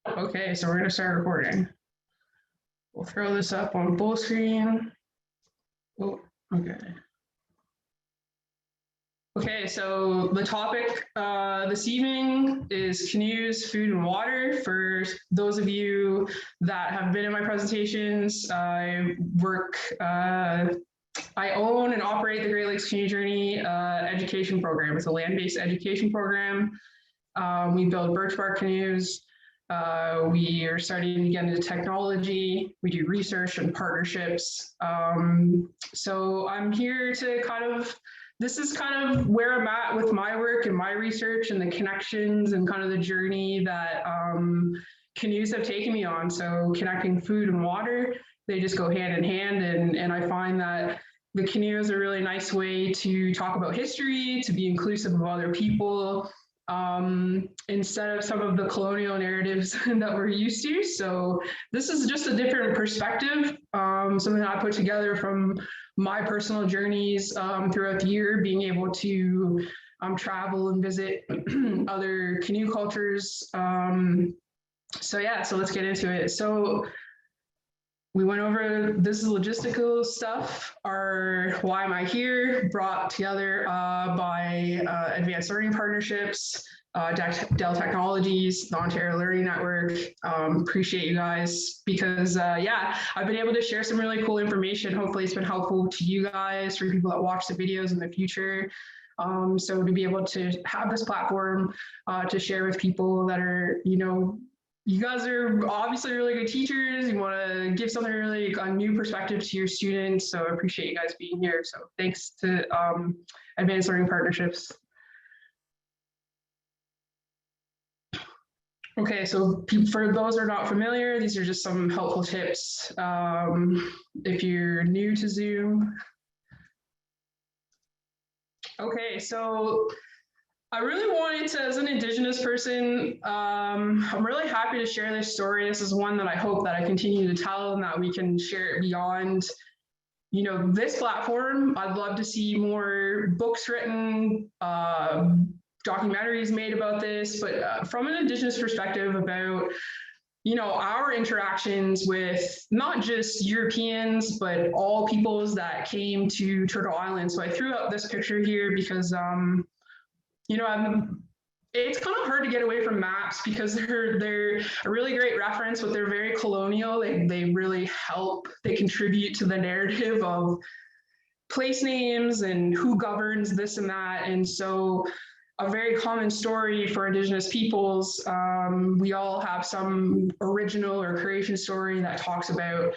Okay, so we're gonna start recording. We'll throw this up on full screen. Oh, okay. Okay, so the topic this evening is canoes, food, and water. For those of you that have been in my presentations, I own and operate the Great Lakes Canoe Journey education program. It's a land-based education program. We build birch bark canoes. We are starting to get into technology. We do research and partnerships. So I'm here to this is kind of where I'm at with my work and my research and the connections and kind of the journey that canoes have taken me on. So connecting food and water, they just go hand in hand. And I find that the canoe is a really nice way to talk about history, to be inclusive of other people, instead of some of the colonial narratives that we're used to. So this is just a different perspective, something that I put together from my personal journeys throughout the year, being able to travel and visit other canoe cultures. So let's get into it. So we went over this is logistical stuff. Our Why Am I Here, brought together by Advanced Learning Partnerships, Dell Technologies, the Ontario Learning Network. Appreciate you guys because I've been able to share some really cool information. Hopefully it's been helpful to you guys, for people that watch the videos in the future. So to be able to have this platform to share with people that are, you guys are obviously really good teachers. You want to give something really a new perspective to your students. So I appreciate you guys being here. So thanks to Advanced Learning Partnerships. Okay, so for those who are not familiar, these are just some helpful tips. If you're new to Zoom. Okay, so I really wanted to, as an Indigenous person, I'm really happy to share this story. This is one that I hope that I continue to tell and that we can share it beyond, this platform. I'd love to see more books written, documentaries made about this, but from an Indigenous perspective about, our interactions with not just Europeans, but all peoples that came to Turtle Island. So I threw up this picture here because, it's kind of hard to get away from maps because they're a really great reference, but they're very colonial. They really help. They contribute to the narrative of place names and who governs this and that. And so a very common story for Indigenous peoples, we all have some original or creation story that talks about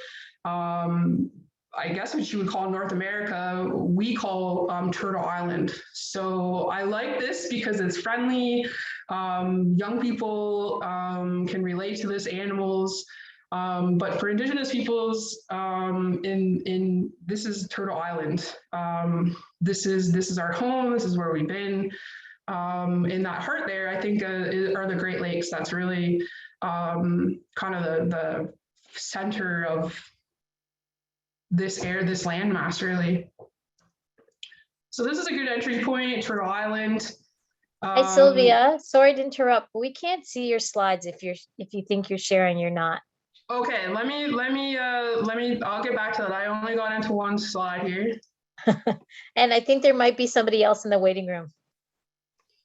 I guess what you would call North America, we call Turtle Island. So I like this because it's friendly. Young people can relate to this, animals. But for Indigenous peoples, this is Turtle Island. This is our home. This is where we've been. In that heart there, I think are the Great Lakes. That's really kind of the center of this landmass, really. So this is a good entry point, Turtle Island. Hi Sylvia, sorry to interrupt, but we can't see your slides if you think you're sharing, you're not. Okay, I'll get back to that. I only got into one slide here. And I think there might be somebody else in the waiting room.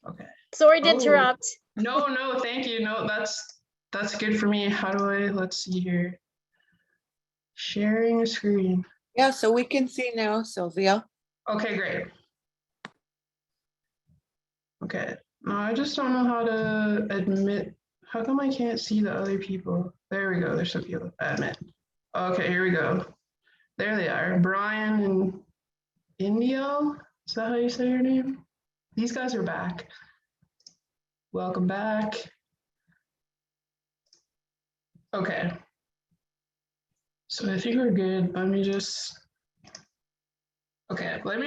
Okay. Sorry to interrupt. No, thank you. No, that's good for me. How do let's see here. Sharing a screen. Yeah, so we can see now, Sylvia. Okay, great. Okay, no, I just don't know how to admit. How come I can't see the other people? There we go. There's some people. Admit. Okay, here we go. There they are. Brian and Indio. Is that how you say your name? These guys are back. Welcome back. Okay. So I think we're good. Let me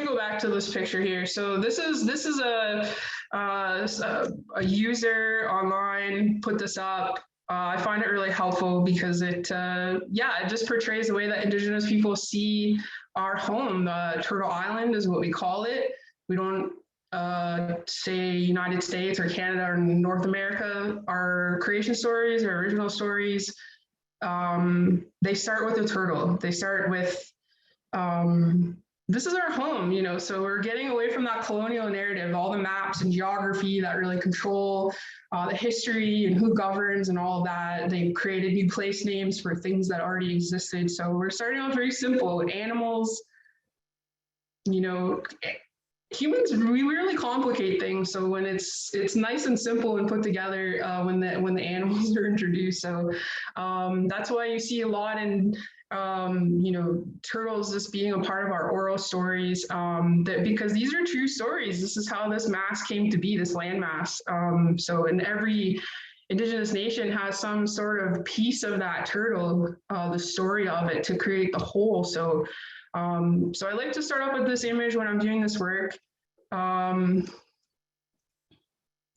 go back to this picture here. So this is a user online put this up. I find it really helpful because it just portrays the way that Indigenous people see our home. Turtle Island is what we call it. We don't say United States or Canada or North America, our creation stories, our original stories, they start with a turtle. They start with, this is our home, so we're getting away from that colonial narrative, all the maps and geography that really control the history and who governs and all of that. They've created new place names for things that already existed. So we're starting off very simple. Animals, humans, we really complicate things. So when it's nice and simple and put together when the animals are introduced. So that's why you see a lot in turtles just being a part of our oral stories, because these are true stories. This is how this mass came to be, this land mass. So in every Indigenous nation has some sort of piece of that turtle, the story of it to create the whole. So I like to start off with this image when I'm doing this work. And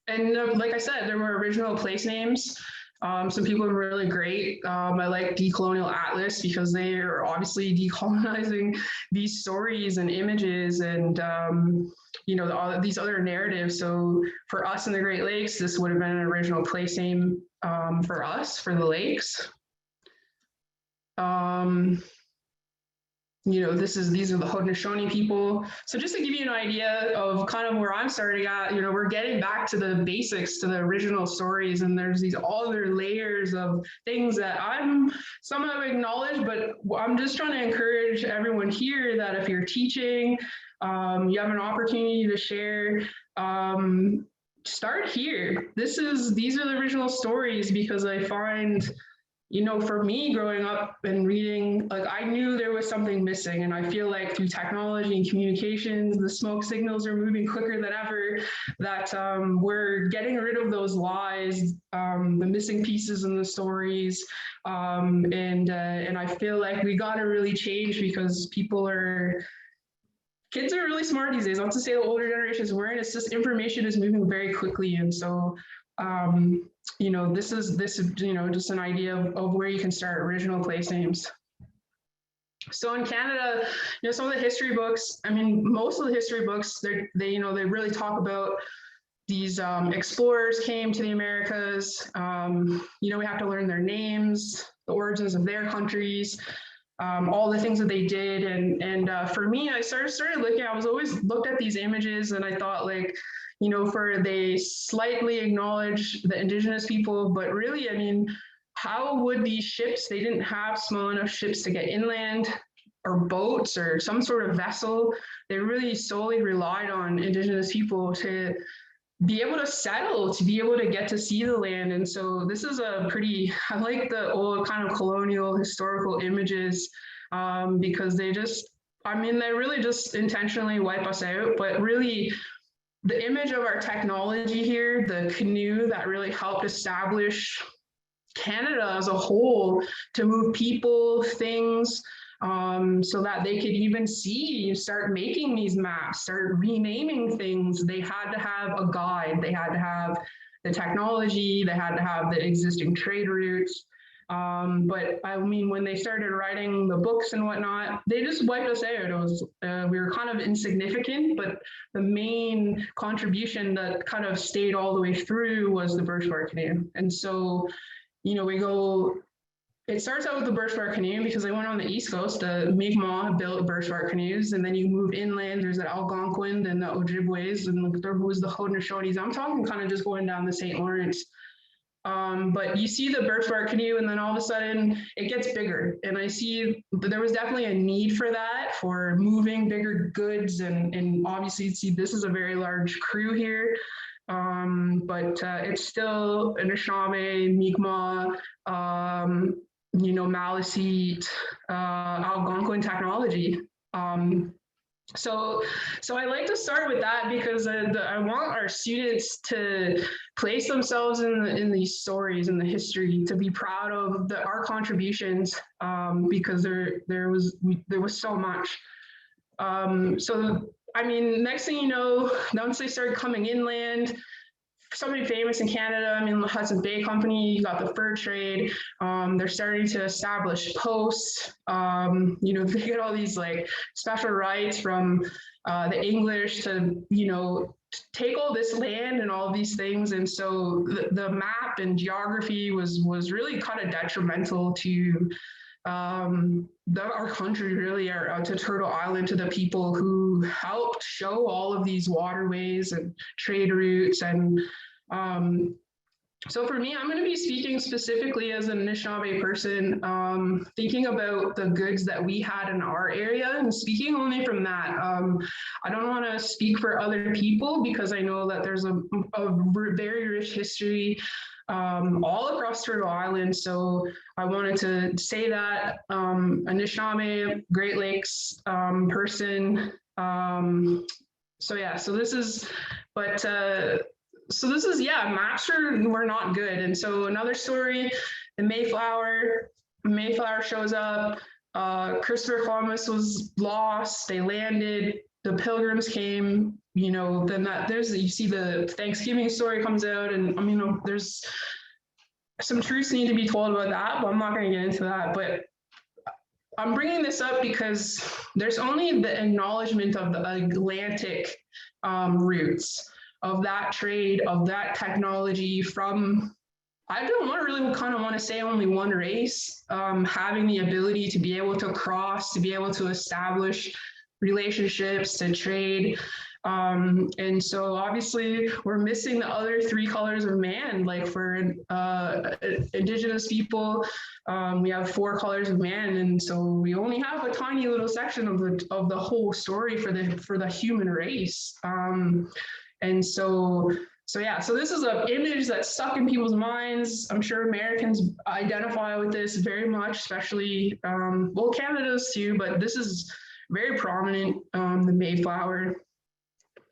like I said, there were original place names. Some people are really great. I like Decolonial Atlas because they are obviously decolonizing these stories and images and, all these other narratives. So for us in the Great Lakes, this would have been an original place name for us, for the lakes. These are the Haudenosaunee people. So just to give you an idea of kind of where I'm starting at, we're getting back to the basics, to the original stories, and there's these other layers of things that I'm somehow acknowledged, but I'm just trying to encourage everyone here that if you're teaching, you have an opportunity to share, start here. These are the original stories, because I find, for me growing up and reading, like I knew there was something missing. And I feel like through technology and communications, the smoke signals are moving quicker than ever, that we're getting rid of those lies, the missing pieces in the stories. And I feel like we got to really change, because kids are really smart these days. Not to say the older generations weren't, it's just information is moving very quickly. And so, this is just an idea of where you can start original place names. So in Canada, some of the history books, most of the history books, they really talk about these explorers came to the Americas. We have to learn their names, the origins of their countries, all the things that they did. And for me, I started looking, I was always looked at these images and I thought they slightly acknowledge the Indigenous people, but really, how would these ships, they didn't have small enough ships to get inland, or boats or some sort of vessel. They really solely relied on Indigenous people to be able to settle, to be able to get to see the land. And so this is I like the old kind of colonial historical images, because they really just intentionally wipe us out. But really, the image of our technology here, the canoe that really helped establish Canada as a whole, to move people, things, so that they could even start making these maps, start renaming things. They had to have a guide, they had to have the technology, they had to have the existing trade routes. But when they started writing the books and whatnot, they just wiped us out. It was, we were kind of insignificant, but the main contribution that kind of stayed all the way through was the birch bark canoe. And so, it starts out with the birch bark canoe because they went on the East Coast. The Mi'kmaq built birch bark canoes, and then you move inland. There's the Algonquin and the Ojibways, and there was the Haudenosaunee. I'm talking kind of just going down the St. Lawrence. But you see the birch bark canoe, and then all of a sudden it gets bigger. And I see there was definitely a need for that, for moving bigger goods. And obviously, see, this is a very large crew here. But it's still Anishinaabe, Mi'kmaq, Maliseet, Algonquin technology. So I like to start with that, because I want our students to place themselves in these stories, in the history, to be proud of our contributions, because there was so much. Next thing you know, once they started coming inland, somebody famous in Canada, the Hudson Bay Company, you got the fur trade. They're starting to establish posts. They get all these special rights from the English to take all this land and all these things. And so the map and geography was really kind of detrimental to our country, really, to Turtle Island, to the people who helped show all of these waterways and trade routes. And so for me, I'm going to be speaking specifically as an Anishinaabe person, thinking about the goods that we had in our area and speaking only from that. I don't want to speak for other people because I know that there's a very rich history all across Turtle Island. So I wanted to say that Anishinaabe, Great Lakes person. So this is, so this is, maps were not good. And so another story, the Mayflower shows up, Christopher Columbus was lost, they landed, the Pilgrims came, then you see the Thanksgiving story comes out, and there's some truths need to be told about that, but I'm not going to get into that. But I'm bringing this up because there's only the acknowledgement of the Atlantic routes, of that trade, of that technology from, I don't want to really kind of want to say only one race, having the ability to be able to cross, to be able to establish relationships, to trade. And so obviously we're missing the other three colors of man. Like for Indigenous people, we have 4 colors of man, and so we only have a tiny little section of the whole story for the human race. And so this is an image that's stuck in people's minds. I'm sure Americans identify with this very much, especially, Canada's too, but this is very prominent, the Mayflower.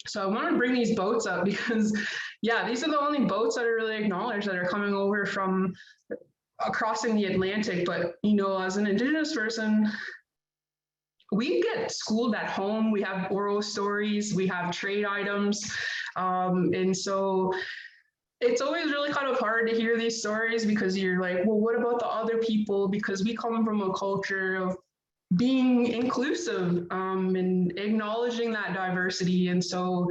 So I want to bring these boats up because, these are the only boats that are really acknowledged that are coming over from crossing the Atlantic. But, as an Indigenous person, we get schooled at home. We have oral stories, we have trade items. And so it's always really kind of hard to hear these stories because you're like, well, what about the other people? Because we come from a culture of being inclusive and acknowledging that diversity. And so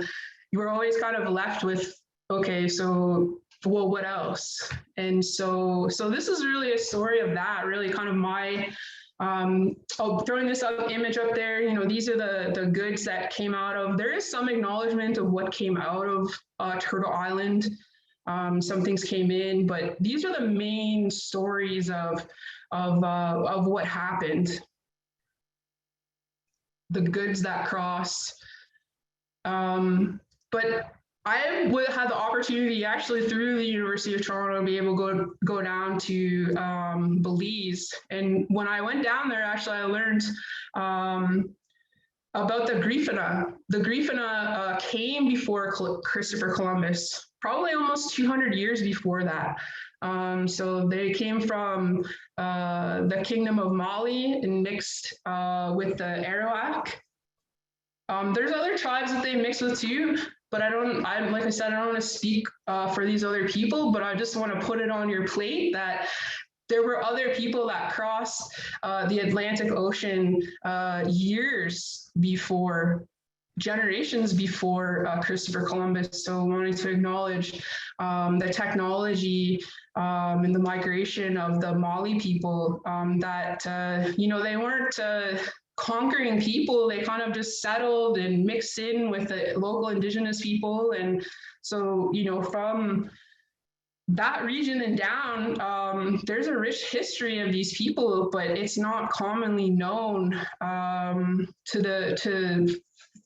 you're always kind of left with, okay, so, well, what else? And so this is really a story of that, really kind of my, throwing this image up there, these are the goods that came out of, there is some acknowledgement of what came out of Turtle Island. Some things came in, but these are the main stories of what happened. The goods that crossed. But I would have the opportunity actually through the University of Toronto to be able to go down to Belize. And when I went down there, actually, I learned about the Griffina. The Griffina came before Christopher Columbus, probably almost 200 years before that. So they came from the Kingdom of Mali and mixed with the Arawak. There's other tribes that they mix with too, but like I said, I don't want to speak for these other people, but I just want to put it on your plate that there were other people that crossed the Atlantic Ocean years before, generations before Christopher Columbus. So wanting to acknowledge the technology and the migration of the Mali people that, they weren't conquering people, they kind of just settled and mixed in with the local Indigenous people. And so, from that region and down, there's a rich history of these people, but it's not commonly known to the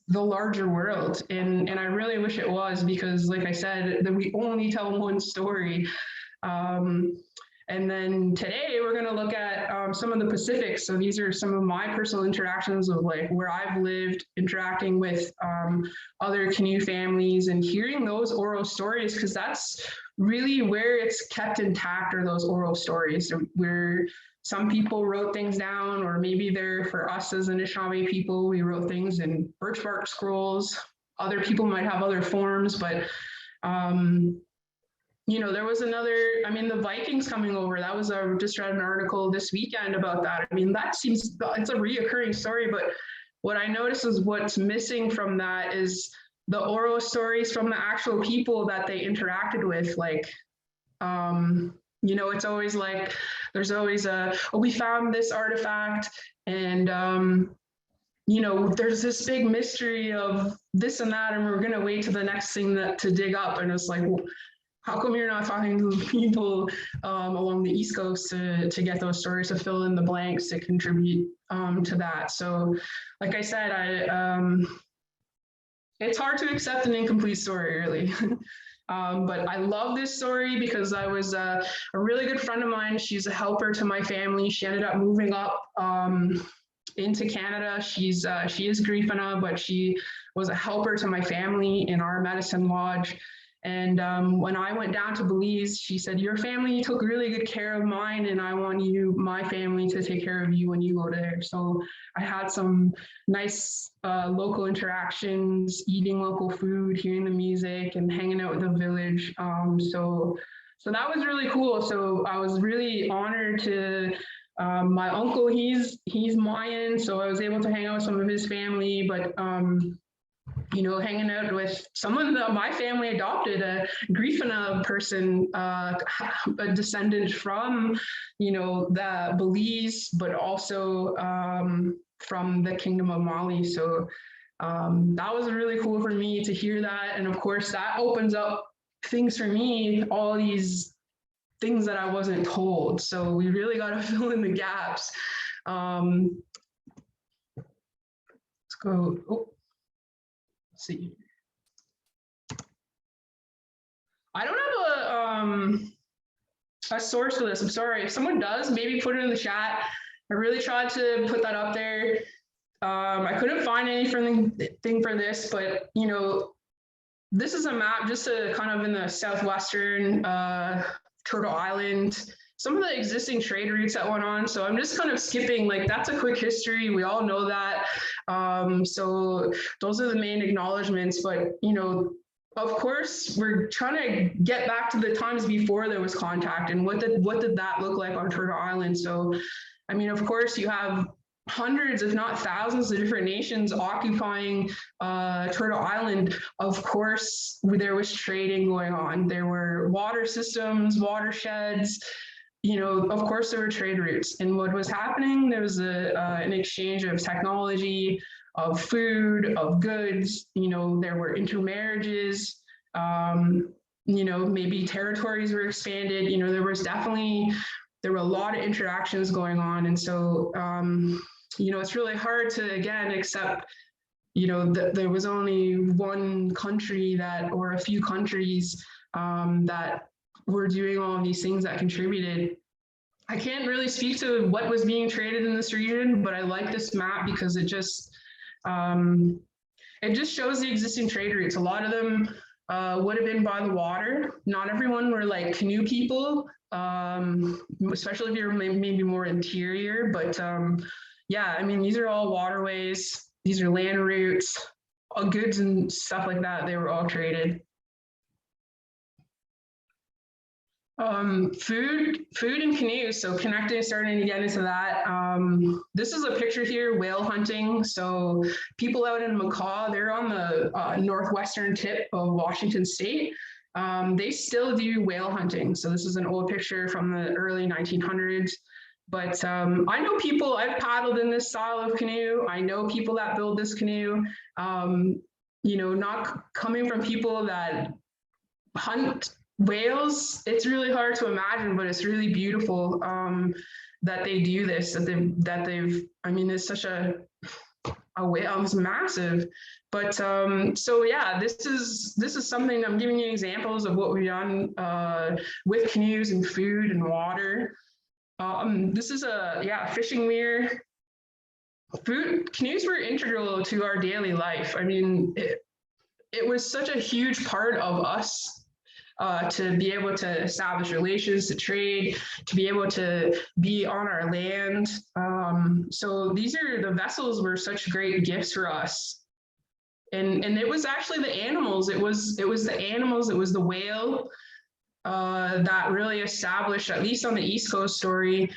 larger world. And I really wish it was, because like I said, that we only tell one story. And then today we're going to look at some of the Pacifics. So these are some of my personal interactions of like where I've lived, interacting with other canoe families and hearing those oral stories, because that's really where it's kept intact, are those oral stories where some people wrote things down, or maybe they're, for us as Anishinaabe people, we wrote things in birch bark scrolls. Other people might have other forms, but there was the Vikings coming over. That was just read an article this weekend about that. It's a reoccurring story, but what I noticed is what's missing from that is the oral stories from the actual people that they interacted with. Like, you know, it's always like, there's always a, oh, we found this artifact, and you know, there's this big mystery of this and that, and we're gonna wait to the next thing that to dig up. And it's like, well, how come you're not talking to people along the East Coast to get those stories, to fill in the blanks, to contribute to that? So, like I said, it's hard to accept an incomplete story, really. But I love this story because I was a really good friend of mine. She's a helper to my family. She ended up moving up into Canada. she is Griefina, but she was a helper to my family in our medicine lodge. And when I went down to Belize, she said, your family took really good care of mine, and I want my family to take care of you when you go there. So I had some nice local interactions, eating local food, hearing the music, and hanging out with the village. So that was really cool. So I was really honored to, my uncle, he's Mayan, so I was able to hang out with some of his family, but you know, hanging out with someone that my family adopted, a Griefina person, a descendant from, you know, the Belize, but also from the Kingdom of Mali. So that was really cool for me to hear that. And of course, that opens up things for me, all these things that I wasn't told. So we really got to fill in the gaps. Let's go. Oh. See, I don't have a source for this. I'm sorry. If someone does, maybe put it in the chat. I really tried to put that up there. I couldn't find anything for this, but you know, this is a map just to kind of in the southwestern Turtle Island, some of the existing trade routes that went on. So I'm just kind of skipping, like, that's a quick history. We all know that. So those are the main acknowledgements, but, you know, of course, we're trying to get back to the times before there was contact, and what did that look like on Turtle Island? So, I mean, of course, you have hundreds, if not thousands, of different nations occupying Turtle Island. Of course, there was trading going on. There were water systems, watersheds. You know, of course, there were trade routes. And what was happening, there was an exchange of technology, of food, of goods. You know, there were intermarriages. You know, maybe territories were expanded. You know, there were a lot of interactions going on. And so, you know, it's really hard to, again, accept, you know, that there was only one country that, or a few countries that were doing all of these things that contributed. I can't really speak to what was being traded in this region, but I like this map because it just shows the existing trade routes. A lot of them would have been by the water. Not everyone were like canoe people, especially if you're maybe more interior, but yeah, I mean, these are all waterways. These are land routes, all goods and stuff like that. They were all traded. Food and canoes. So connecting, starting to get into that. This is a picture here, whale hunting. So people out in Macaw, they're on the northwestern tip of Washington State. They still do whale hunting. So this is an old picture from the early 1900s. But I know people, I've paddled in this style of canoe. I know people that build this canoe, you know, not coming from people that hunt whales. It's really hard to imagine, but it's really beautiful that they do this, that they've, I mean, it's such a whale, it's massive. But so yeah, this is something, I'm giving you examples of what we've done with canoes and food and water. This is a fishing weir. Canoes were integral to our daily life. I mean, it was such a huge part of us to be able to establish relations, to trade, to be able to be on our land. So the vessels were such great gifts for us. And it was actually the animals. It was the animals. It was the whale that really established, at least on the East Coast story,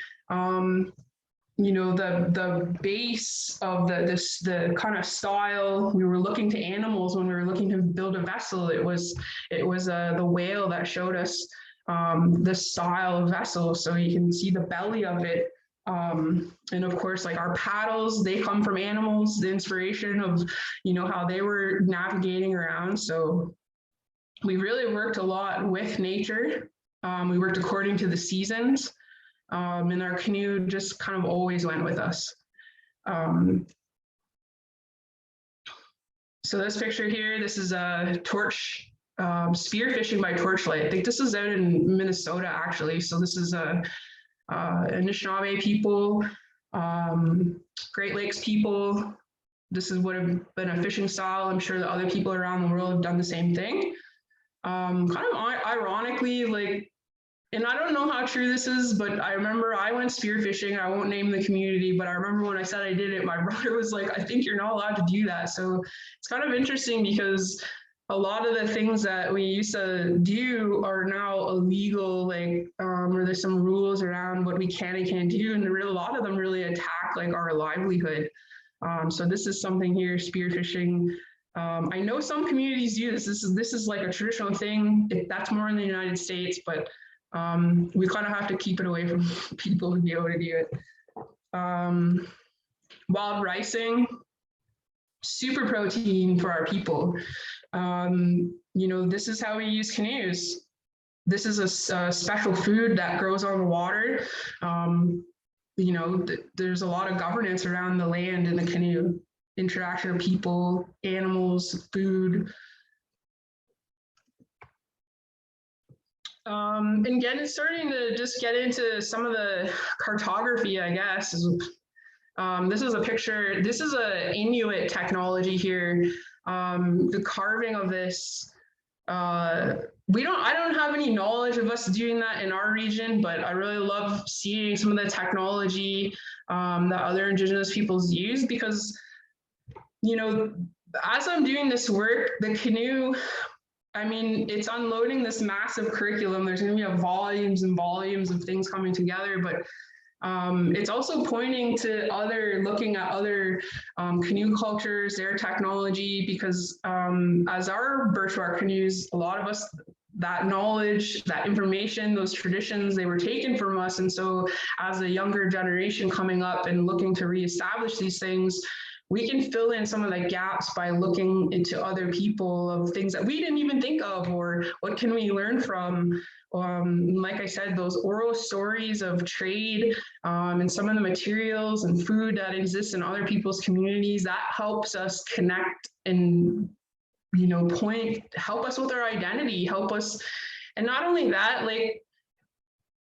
the base of the kind of style. We were looking to animals when we were looking to build a vessel. It was the whale that showed us the style of vessel, so you can see the belly of it. And of course, like our paddles, they come from animals, the inspiration of how they were navigating around. So we really worked a lot with nature. We worked according to the seasons. And our canoe just kind of always went with us. So this picture here, this is a torch, spear fishing by torchlight. I think this is out in Minnesota, actually. So this is a Anishinaabe people, Great Lakes people. This is would have been a fishing style. I'm sure that other people around the world have done the same thing. Kind of ironically, like, and I don't know how true this is, but I remember I went spearfishing. I won't name the community, but I remember when I said I did it, my brother was like, I think you're not allowed to do that. So it's kind of interesting because a lot of the things that we used to do are now illegal, like, or there's some rules around what we can and can't do. And a lot of them really attack like our livelihood. So this is something here, spearfishing. I know some communities do this. This is like a traditional thing. That's more in the United States, but we kind of have to keep it away from people to be able to do it. Wild ricing, super protein for our people. This is how we use canoes. This is a special food that grows on the water. There's a lot of governance around the land in the canoe, interaction of people, animals, food. And again, starting to just get into some of the cartography, I guess. This is a picture. This is a Inuit technology here. The carving of this. I don't have any knowledge of us doing that in our region, but I really love seeing some of the technology that other Indigenous peoples use because, as I'm doing this work, the canoe, I mean, it's unloading this massive curriculum. There's going to be volumes and volumes of things coming together, but it's also pointing to looking at other canoe cultures, their technology, because as our birchbark canoes, a lot of us, that knowledge, that information, those traditions, they were taken from us. And so as a younger generation coming up and looking to reestablish these things, we can fill in some of the gaps by looking into other people of things that we didn't even think of, or what can we learn from? Like I said, those oral stories of trade and some of the materials and food that exists in other people's communities, that helps us connect and, help us with our identity, help us. And not only that, like,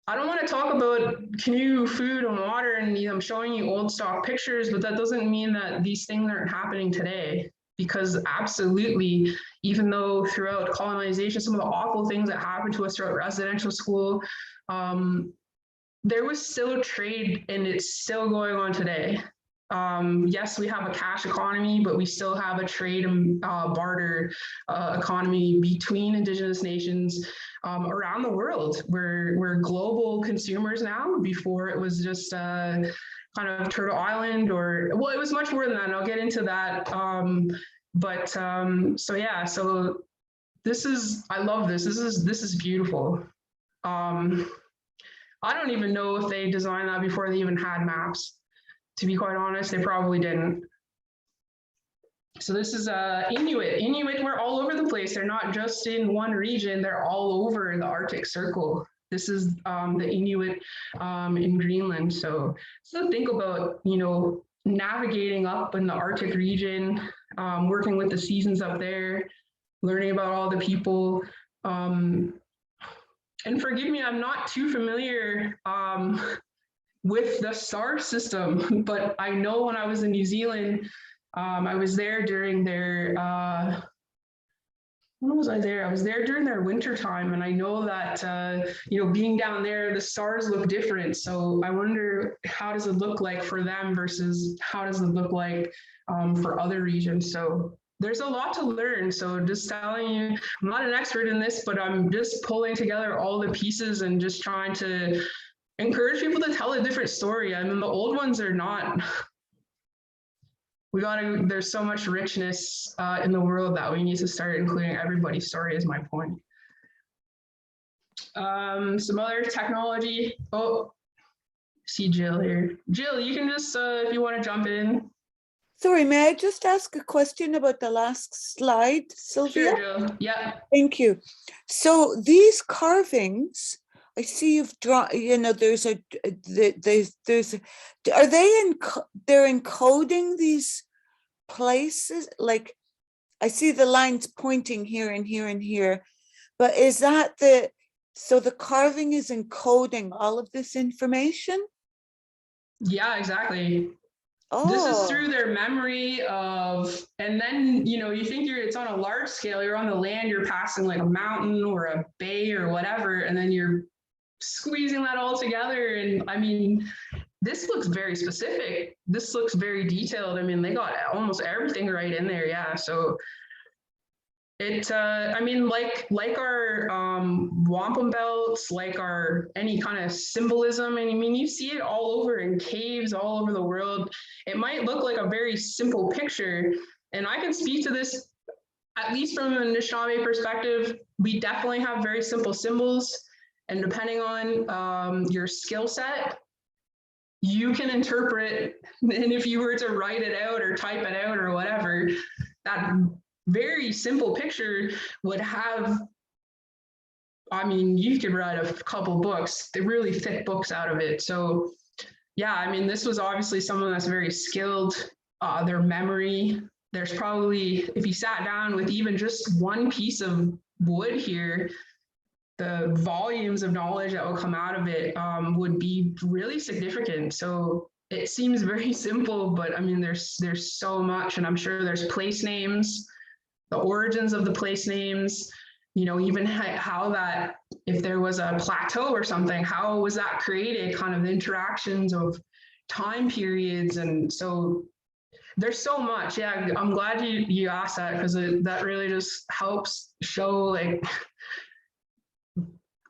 I don't want to talk about canoe, food, and water, and I'm showing you old stock pictures, but that doesn't mean that these things aren't happening today. Because absolutely, even though throughout colonization, some of the awful things that happened to us throughout residential school, there was still trade, and it's still going on today. Yes, we have a cash economy, but we still have a trade and barter economy between Indigenous nations around the world. We're global consumers now. Before it was just kind of Turtle Island, well, it was much more than that, and I'll get into that. So yeah, so I love this. This is beautiful. I don't even know if they designed that before they even had maps. To be quite honest, they probably didn't. So this is Inuit. Inuit were all over the place. They're not just in one region, they're all over the Arctic Circle. This is the Inuit in Greenland. So think about, navigating up in the Arctic region, working with the seasons up there, learning about all the people. And forgive me, I'm not too familiar with the star system, but I know when I was in New Zealand, I was there during their, when was I there? I was there during their winter time, and I know that, being down there, the stars look different. So I wonder, how does it look like for them versus how does it look like for other regions? So there's a lot to learn. So just telling you, I'm not an expert in this, but I'm just pulling together all the pieces and just trying to encourage people to tell a different story. I mean, the old ones are not. There's so much richness in the world that we need to start including everybody's story, is my point. Some other technology. Oh, see Jill here. Jill, you can just, if you want to jump in. Sorry, may I just ask a question about the last slide, Sylvia? Sure, Jill. Yeah. Thank you. So these carvings, I see you've drawn, you know, there's are they they're encoding these places? Like, I see the lines pointing here and here and here, but is that so the carving is encoding all of this information? Yeah, exactly. Oh. This is through their memory of, and then, you know, you think it's on a large scale, you're on the land, you're passing like a mountain or a bay or whatever, and then you're squeezing that all together. And I mean, this looks very specific. This looks very detailed. I mean, they got almost everything right in there. Yeah. So it, I mean, like our wampum belts, like our any kind of symbolism, and I mean, you see it all over in caves all over the world. It might look like a very simple picture, and I can speak to this, at least from an Anishinaabe perspective. We definitely have very simple symbols, and depending on your skill set, you can interpret, and if you were to write it out or type it out or whatever, that very simple picture would have, I mean, you could write a couple books, the really thick books out of it. So yeah, I mean, this was obviously someone that's very skilled, their memory. There's probably, if you sat down with even just one piece of wood here, the volumes of knowledge that will come out of it would be really significant. So it seems very simple, but I mean, there's so much, and I'm sure there's place names, the origins of the place names, you know, even how that, if there was a plateau or something, how was that created, kind of interactions of time periods. And so there's so much. Yeah, I'm glad you asked that, because that really just helps show, like,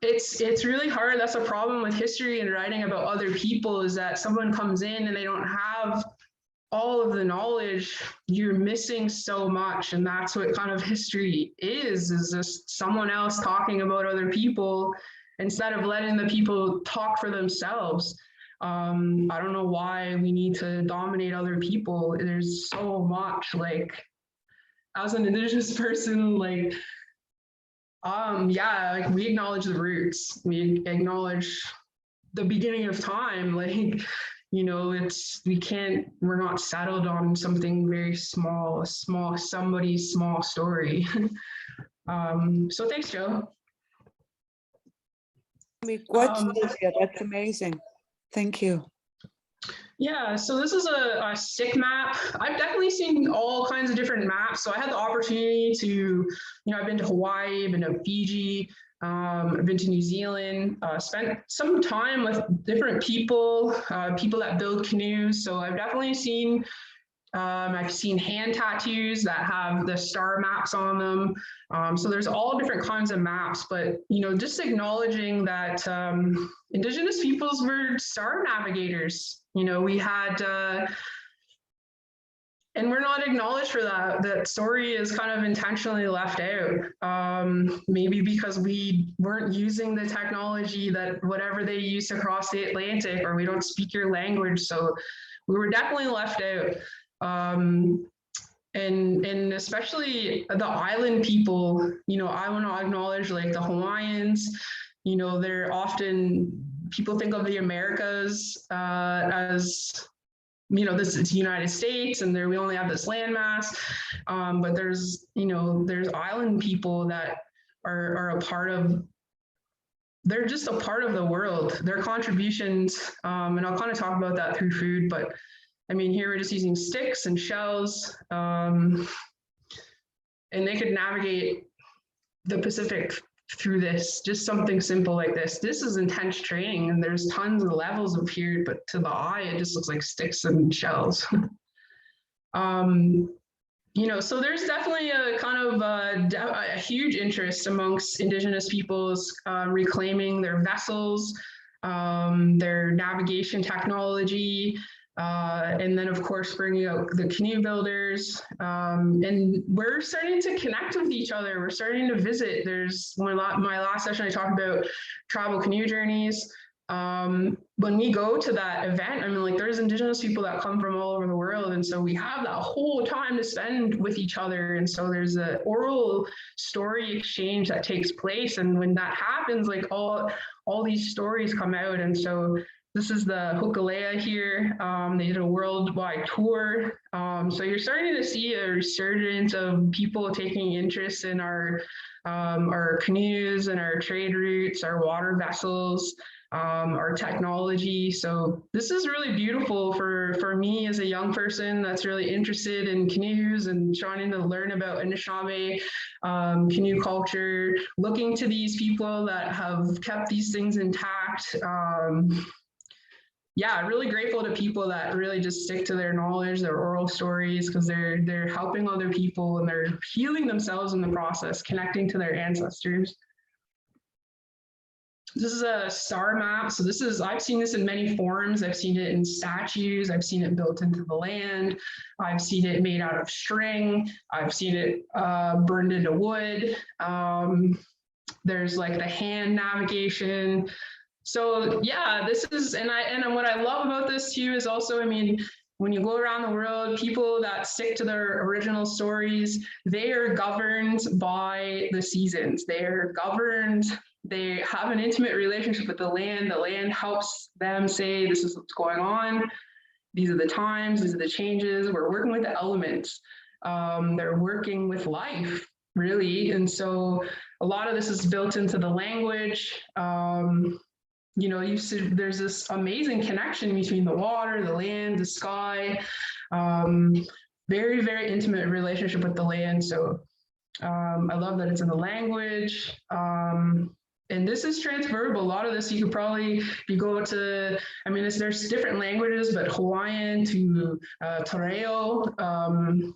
it's really hard. That's a problem with history and writing about other people, is that someone comes in and they don't have all of the knowledge. You're missing so much, and that's what kind of history is just someone else talking about other people instead of letting the people talk for themselves. I don't know why we need to dominate other people. There's so much, like, as an Indigenous person, like, yeah, like, we acknowledge the roots, we acknowledge the beginning of time, like, you know, we're not settled on something very small, somebody's small story. So thanks, Joe. I mean, what, Sylvia, that's amazing. Thank you. Yeah, so this is a stick map. I've definitely seen all kinds of different maps. So I had the opportunity to, you know, I've been to Hawaii, I've been to Fiji, I've been to New Zealand, spent some time with different people, people that build canoes. So I've definitely seen, I've seen hand tattoos that have the star maps on them. So there's all different kinds of maps, but, you know, just acknowledging that Indigenous peoples were star navigators. You know, we had, and we're not acknowledged for that. That story is kind of intentionally left out. Maybe because we weren't using the technology that whatever they used to cross the Atlantic, or we don't speak your language. So we were definitely left out. And especially the island people, you know, I want to acknowledge, like, the Hawaiians, you know, they're often, people think of the Americas as, you know, this is the United States, and we only have this landmass, but there's, you know, there's island people that are a part of, they're just a part of the world. Their contributions, and I'll kind of talk about that through food, but I mean, here we're just using sticks and shells, and they could navigate the Pacific through this, just something simple like this. This is intense training, and there's tons of levels of here, but to the eye, it just looks like sticks and shells. You know, so there's definitely a kind of a huge interest amongst Indigenous peoples reclaiming their vessels, their navigation technology, and then of course bringing out the canoe builders, and we're starting to connect with each other. We're starting to visit. There's my last session I talked about travel canoe journeys. When we go to that event, I mean, like, there's Indigenous people that come from all over the world, and so we have that whole time to spend with each other, and so there's a oral story exchange that takes place, and when that happens, like, all these stories come out. And so this is the Hokulea here. They did a worldwide tour. So you're starting to see a resurgence of people taking interest in our canoes and our trade routes, our water vessels, our technology. So this is really beautiful for me as a young person that's really interested in canoes and trying to learn about Anishinaabe canoe culture, looking to these people that have kept these things intact. Yeah, really grateful to people that really just stick to their knowledge, their oral stories, because they're helping other people and they're healing themselves in the process, connecting to their ancestors. This is a star map. So I've seen this in many forms. I've seen it in statues. I've seen it built into the land. I've seen it made out of string. I've seen it burned into wood. There's like the hand navigation. So yeah, this is, and what I love about this too is also, I mean, when you go around the world, people that stick to their original stories, they are governed by the seasons. They are governed, they have an intimate relationship with the land. The land helps them say, this is what's going on. These are the times, these are the changes. We're working with the elements. They're working with life, really. And so a lot of this is built into the language. You know, there's this amazing connection between the water, the land, the sky, very, very intimate relationship with the land. So I love that it's in the language. And this is transferable. A lot of this you could probably, if you go to, I mean, there's different languages, but Hawaiian to Tereo,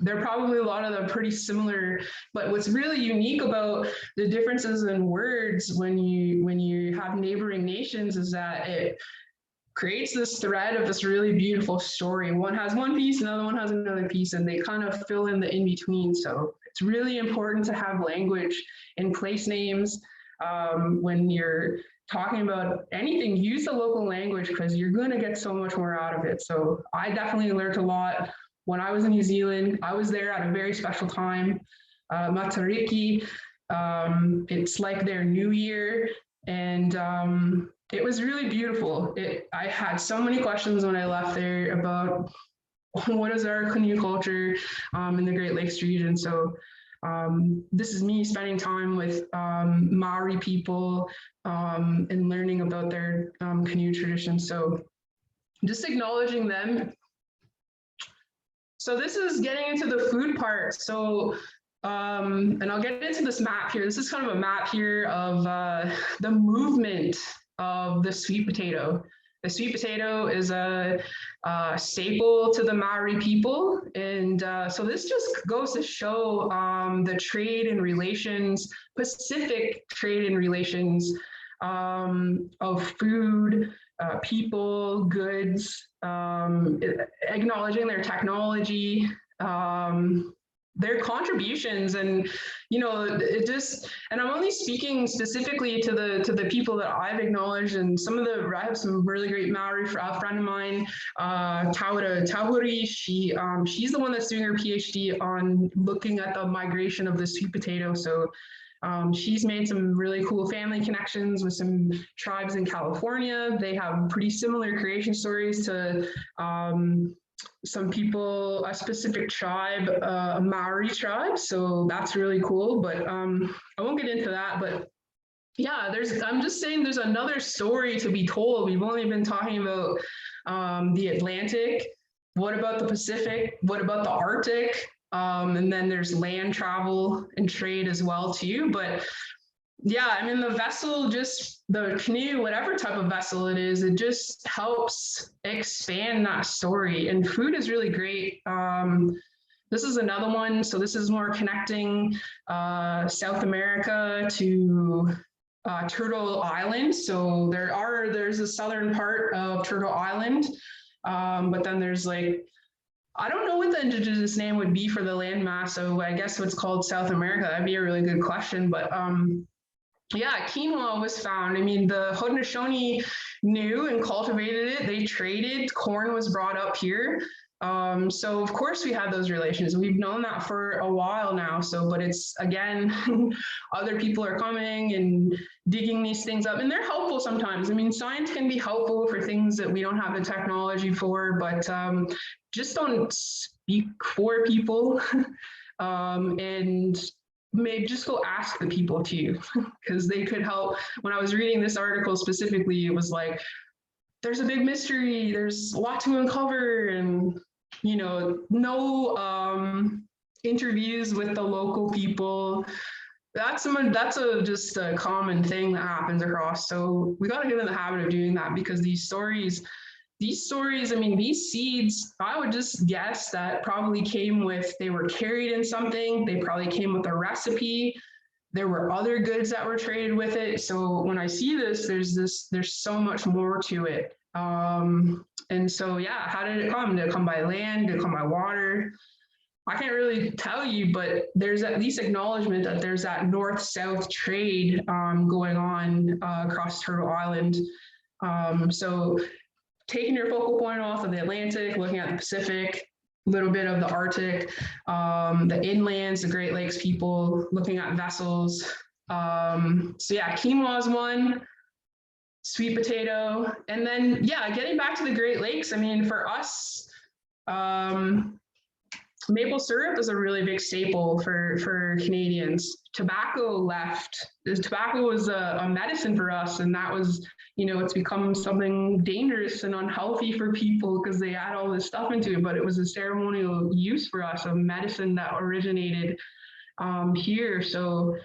they're probably a lot of them pretty similar, but what's really unique about the differences in words when you have neighboring nations is that it creates this thread of this really beautiful story. One has one piece, another one has another piece, and they kind of fill in the in-between. So it's really important to have language and place names when you're talking about anything. Use the local language because you're going to get so much more out of it. So I definitely learned a lot. When I was in New Zealand, I was there at a very special time, Matariki. It's like their New Year, and it was really beautiful. I had so many questions when I left there about what is our canoe culture in the Great Lakes region. So this is me spending time with Maori people and learning about their canoe traditions. So just acknowledging them. So this is getting into the food part. So, and I'll get into this map here. This is kind of a map here of the movement of the sweet potato. The sweet potato is a staple to the Maori people. And so this just goes to show the trade and relations, Pacific trade and relations of food, people, goods, acknowledging their technology, their contributions, and you know, it just. And I'm only speaking specifically to the people that I've acknowledged, and I have some really great Maori friend of mine, Tauda Tahuri. She's the one that's doing her PhD on looking at the migration of the sweet potato. So. She's made some really cool family connections with some tribes in California. They have pretty similar creation stories to some people, a specific tribe, a Maori tribe. So that's really cool, but I won't get into that. But yeah, I'm just saying there's another story to be told. We've only been talking about the Atlantic. What about the Pacific? What about the Arctic? And then there's land travel and trade as well too. But yeah, I mean, the vessel, just the canoe, whatever type of vessel it is, it just helps expand that story. And food is really great. This is another one. So this is more connecting South America to Turtle Island. So there's a southern part of Turtle Island, but then there's like, I don't know what the indigenous name would be for the landmass. So I guess what's called South America. That'd be a really good question. But yeah, quinoa was found. I mean, the Haudenosaunee knew and cultivated it. They traded. Corn was brought up here. So of course we had those relations. We've known that for a while now. So, but it's again, other people are coming and digging these things up, and they're helpful sometimes. I mean, science can be helpful for things that we don't have the technology for, but just don't speak for people, and maybe just go ask the people too, because they could help. When I was reading this article specifically, it was like, there's a big mystery, there's a lot to uncover, and no interviews with the local people. That's just a common thing that happens across. So we got to get in the habit of doing that, because these stories, I mean, these seeds, I would just guess that probably they were carried in something. They probably came with a recipe. There were other goods that were traded with it. So when I see this, there's so much more to it. And so, yeah, how did it come? Did it come by land? Did it come by water? I can't really tell you, but there's at least acknowledgement that there's that north-south trade going on across Turtle Island. So taking your focal point off of the Atlantic, looking at the Pacific, a little bit of the Arctic, the inlands, the Great Lakes people, looking at vessels. So yeah, quinoa is one. Sweet potato, and then yeah, getting back to the Great Lakes. I mean, for us, maple syrup is a really big staple for Canadians. Tobacco left. Tobacco was a medicine for us, and that was, it's become something dangerous and unhealthy for people because they add all this stuff into it. But it was a ceremonial use for us of medicine that originated here. So.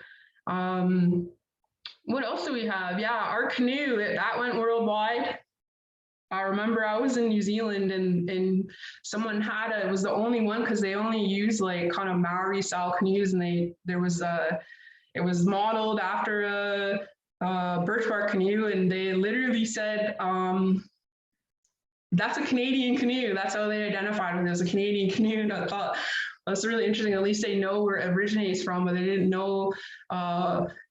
What else do we have? Yeah, our canoe, that went worldwide. I remember I was in New Zealand and someone had it was the only one, because they only use like kind of Maori style canoes, and it was modeled after a birch bark canoe, and they literally said, that's a Canadian canoe. That's how they identified it as a Canadian canoe. And I thought, that's really interesting. At least they know where it originates from, but they didn't know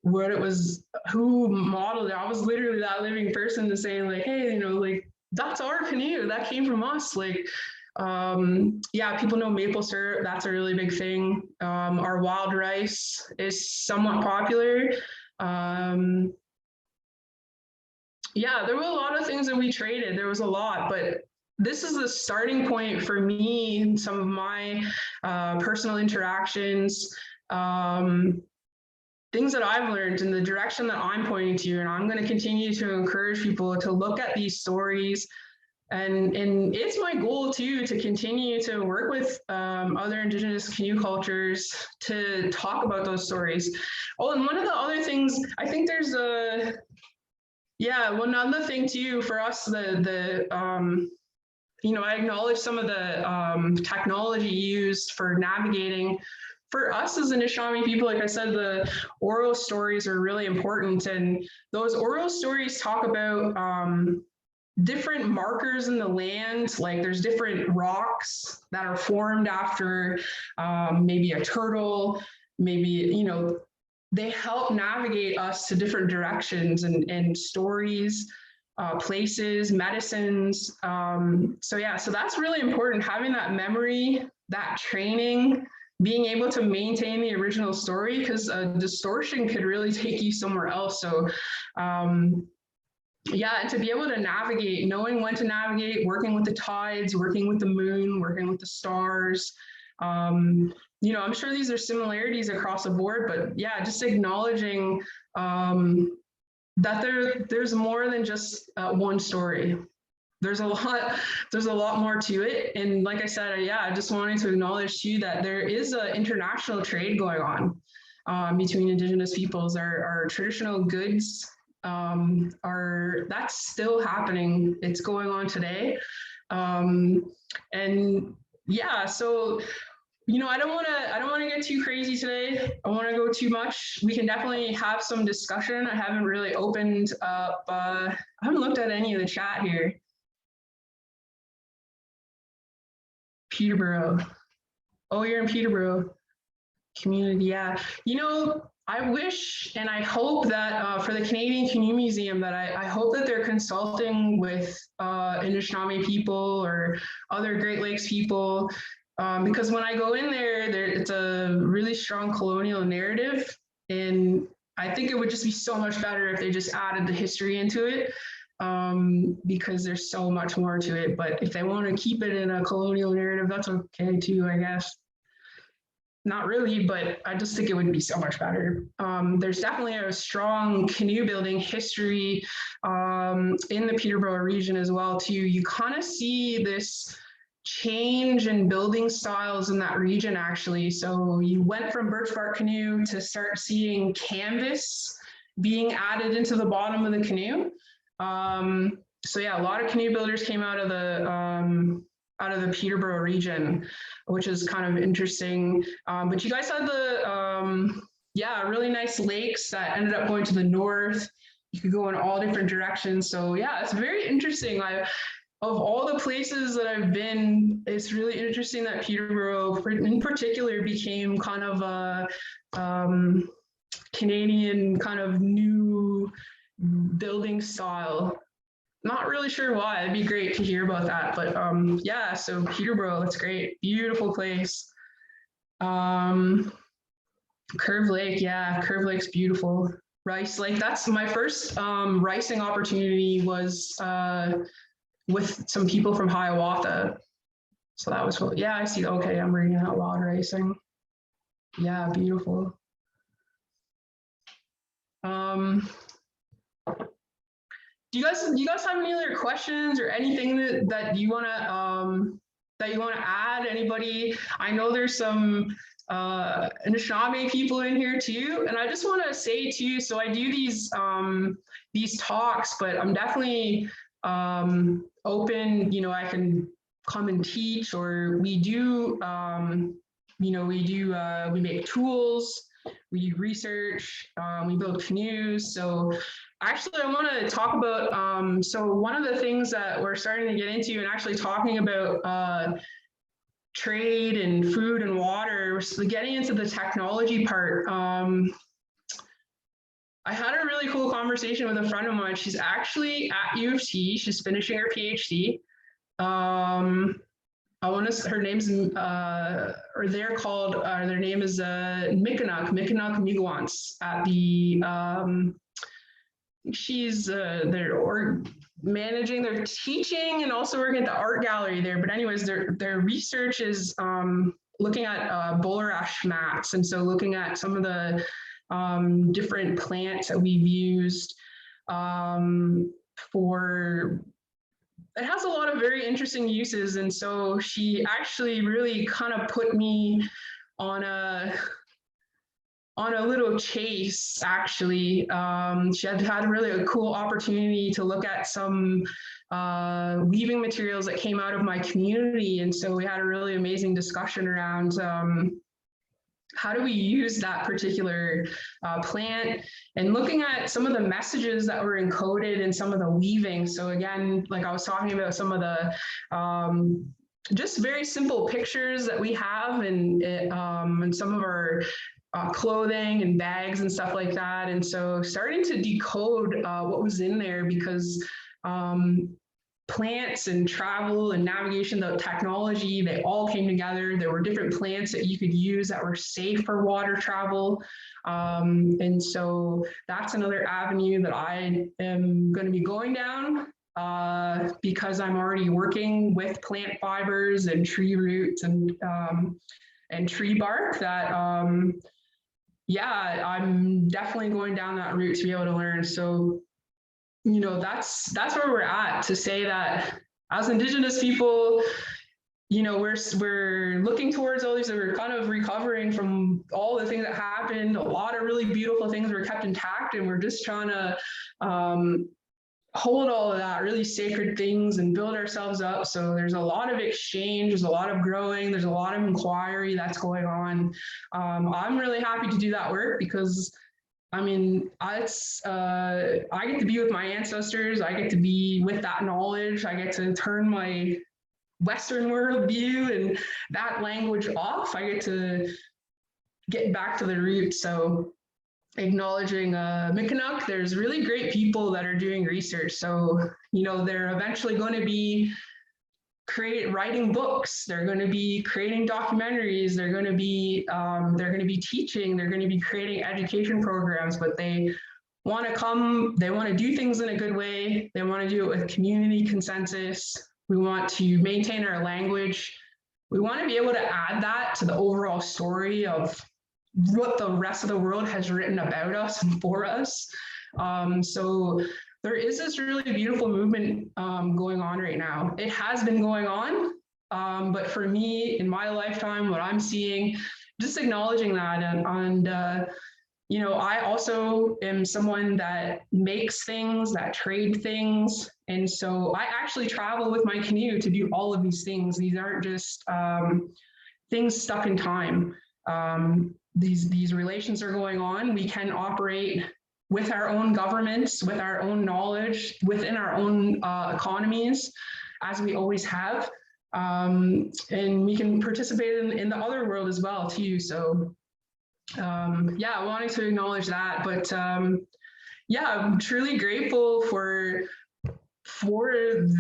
what it was, who modeled it. I was literally that living person to say like, hey, like, that's our canoe. That came from us. Like, yeah, people know maple syrup. That's a really big thing. Our wild rice is somewhat popular. Yeah, there were a lot of things that we traded. There was a lot, but this is the starting point for me, some of my personal interactions, things that I've learned in the direction that I'm pointing to, and I'm going to continue to encourage people to look at these stories. And it's my goal too, to continue to work with other Indigenous canoe cultures to talk about those stories. Oh, and one of the other things, I think there's one other thing too for us, I acknowledge some of the technology used for navigating. For us as Anishinaabe people, like I said, the oral stories are really important. And those oral stories talk about different markers in the land. Like there's different rocks that are formed after maybe a turtle, maybe, they help navigate us to different directions and stories. Places, medicines. So that's really important, having that memory, that training, being able to maintain the original story, because a distortion could really take you somewhere else. So and to be able to navigate, knowing when to navigate, working with the tides, working with the moon, working with the stars. I'm sure these are similarities across the board, but yeah, just acknowledging that there's more than just one story. There's a lot more to it. And like I said, I just wanted to acknowledge too that there is an international trade going on between Indigenous peoples. Our traditional goods that's still happening. It's going on today. So I don't want to get too crazy today. I want to go too much. We can definitely have some discussion. I haven't really opened up, I haven't looked at any of the chat here. Peterborough. Oh, you're in Peterborough. Community, yeah. I wish and I hope that for the Canadian Canoe Museum that I hope that they're consulting with Anishinaabe people or other Great Lakes people, because when I go in there, it's a really strong colonial narrative, and I think it would just be so much better if they just added the history into it, because there's so much more to it. But if they want to keep it in a colonial narrative, that's okay too, I guess. Not really, but I just think it would be so much better. There's definitely a strong canoe building history in the Peterborough region as well too. You kind of see this change in building styles in that region actually. So you went from birch bark canoe to start seeing canvas being added into the bottom of the canoe. So yeah, a lot of canoe builders came out of the Peterborough region, which is kind of interesting. But you guys had really nice lakes that ended up going to the north. You could go in all different directions. So yeah, it's very interesting. Of all the places that I've been, it's really interesting that Peterborough in particular became kind of a Canadian kind of new building style. Not really sure why. It'd be great to hear about that. But yeah, so Peterborough, that's great. Beautiful place. Curve Lake, yeah, Curve Lake's beautiful. Rice Lake, that's my first ricing opportunity was with some people from Hiawatha. So that was cool. Yeah, I see. Okay, I'm reading out loud racing. Yeah, beautiful. Do you guys have any other questions or anything that you want to add? Anybody? I know there's some Anishinaabe people in here too, and I just want to say too. So I do these talks, but I'm definitely open. I can come and teach, or we do. We make tools. We research, we build canoes. So actually I want to talk about, so one of the things that we're starting to get into and actually talking about trade and food and water, so getting into the technology part. I had a really cool conversation with a friend of mine. She's actually at U of T. She's finishing her PhD. Her name's, or they're called, their name is Mikanuk Miigwants at the, she's, they're managing, they're teaching and also working at the art gallery there. But anyways, their research is looking at bulrush mats. And so looking at some of the different plants that we've used for, it has a lot of very interesting uses. And so she actually really kind of put me on a little chase, actually. She had really a cool opportunity to look at some weaving materials that came out of my community. And so we had a really amazing discussion around how do we use that particular plant, and looking at some of the messages that were encoded in some of the weaving. So again, like I was talking about some of the just very simple pictures that we have and some of our clothing and bags and stuff like that. And so starting to decode what was in there, because plants and travel and navigation, the technology, they all came together. There were different plants that you could use that were safe for water travel. And so that's another avenue that I am going to be going down because I'm already working with plant fibers and tree roots and tree bark that, yeah, I'm definitely going down that route to be able to learn. So that's where we're at, to say that as Indigenous people, we're looking towards all these, we're kind of recovering from all the things that happened. A lot of really beautiful things were kept intact, and we're just trying to hold all of that really sacred things and build ourselves up. So there's a lot of exchange, there's a lot of growing, there's a lot of inquiry that's going on. I'm really happy to do that work because I mean, I get to be with my ancestors. I get to be with that knowledge. I get to turn my Western world view and that language off. I get to get back to the roots. So acknowledging Mikanuck, there's really great people that are doing research. So, you know, they're eventually going to be writing books. They're going to be creating documentaries. They're going to be teaching. They're going to be creating education programs. But they want to come. They want to do things in a good way. They want to do it with community consensus. We want to maintain our language. We want to be able to add that to the overall story of what the rest of the world has written about us and for us. So there is this really beautiful movement going on right now. It has been going on, but for me, in my lifetime, what I'm seeing, just acknowledging that, and you know, I also am someone that makes things, that trade things, and so I actually travel with my canoe to do all of these things. These aren't just things stuck in time. These relations are going on. We can operate with our own governments, with our own knowledge, within our own economies, as we always have. And we can participate in the other world as well, too. So yeah, I wanted to acknowledge that. But yeah, I'm truly grateful for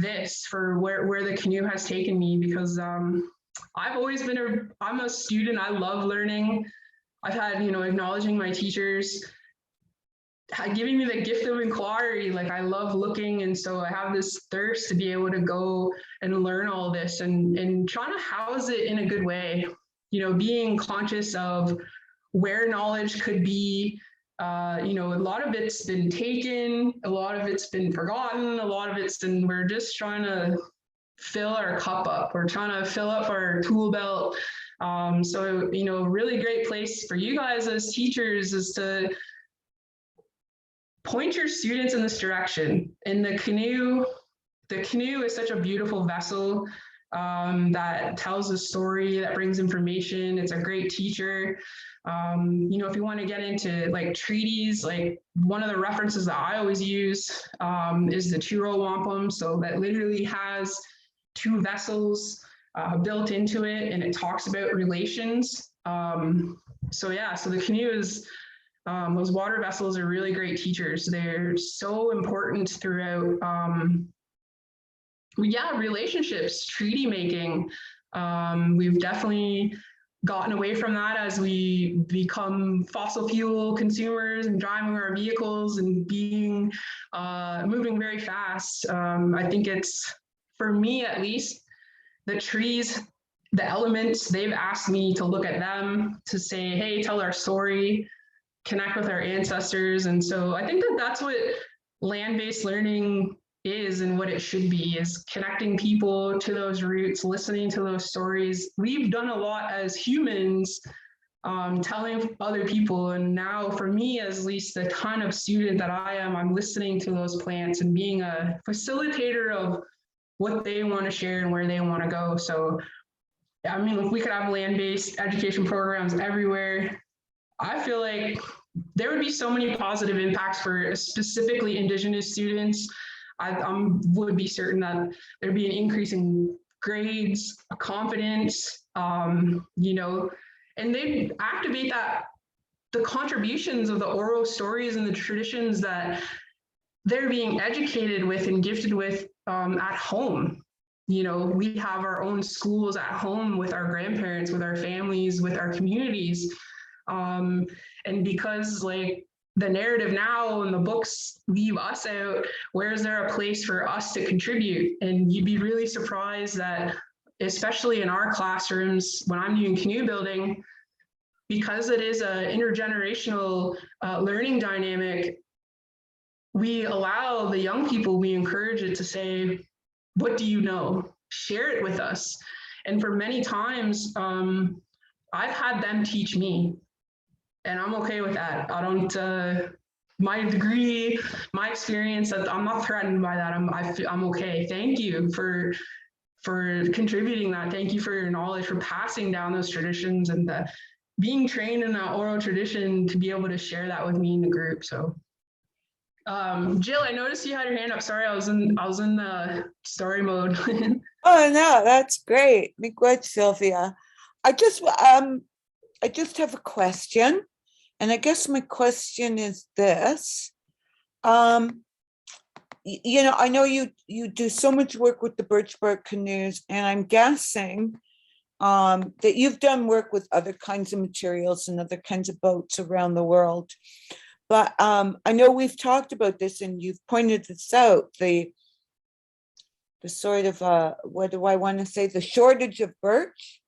this, for where the canoe has taken me, because I've always been I'm a student. I love learning. I've had, you know, acknowledging my teachers, giving me the gift of inquiry. Like, I love looking, and so I have this thirst to be able to go and learn all this and trying to house it in a good way. You know, being conscious of where knowledge could be. You know, a lot of it's been taken, a lot of it's been forgotten, a lot of it's been, we're just trying to fill our cup up. We're trying to fill up our tool belt. So, you know, really great place for you guys as teachers is to point your students in this direction. And the canoe is such a beautiful vessel that tells a story, that brings information. It's a great teacher. You know, if you want to get into like treaties, like one of the references that I always use is the Chiro Wampum. So that literally has two vessels built into it, and it talks about relations. So yeah, so the canoe is, those water vessels are really great teachers. They're so important throughout, yeah, relationships, treaty making. We've definitely gotten away from that as we become fossil fuel consumers and driving our vehicles and being moving very fast. I think it's, for me at least, the trees, the elements, they've asked me to look at them, to say, hey, tell our story, connect with our ancestors. And so I think that that's what land-based learning is, and what it should be, is connecting people to those roots, listening to those stories. We've done a lot as humans, telling other people. And now for me, as at least the kind of student that I am, I'm listening to those plants and being a facilitator of what they want to share and where they want to go. So, I mean, if we could have land-based education programs everywhere, I feel like there would be so many positive impacts for specifically Indigenous students. I would be certain that there'd be an increase in grades, confidence, you know, and they activate that, the contributions of the oral stories and the traditions that they're being educated with and gifted with at home. You know, we have our own schools at home with our grandparents, with our families, with our communities. And because like the narrative now and the books leave us out, where is there a place for us to contribute? And you'd be really surprised that, especially in our classrooms, when I'm doing canoe building, because it is an intergenerational learning dynamic, we allow the young people, we encourage it to say, what do you know? Share it with us. And for many times, I've had them teach me, and I'm okay with that. I don't my degree, my experience, that I'm not threatened by that. I'm okay. Thank you for contributing that. Thank you for your knowledge, for passing down those traditions, and being trained in that oral tradition to be able to share that with me in the group. So Jill, I noticed you had your hand up. Sorry, I was in the story mode. Oh, no, that's great. Miigwech, Sylvia. I just have a question, and I guess my question is this. You know, I know you do so much work with the birch bark canoes, and I'm guessing that you've done work with other kinds of materials and other kinds of boats around the world. But I know we've talked about this, and you've pointed this out, the sort of, what do I want to say, the shortage of birch,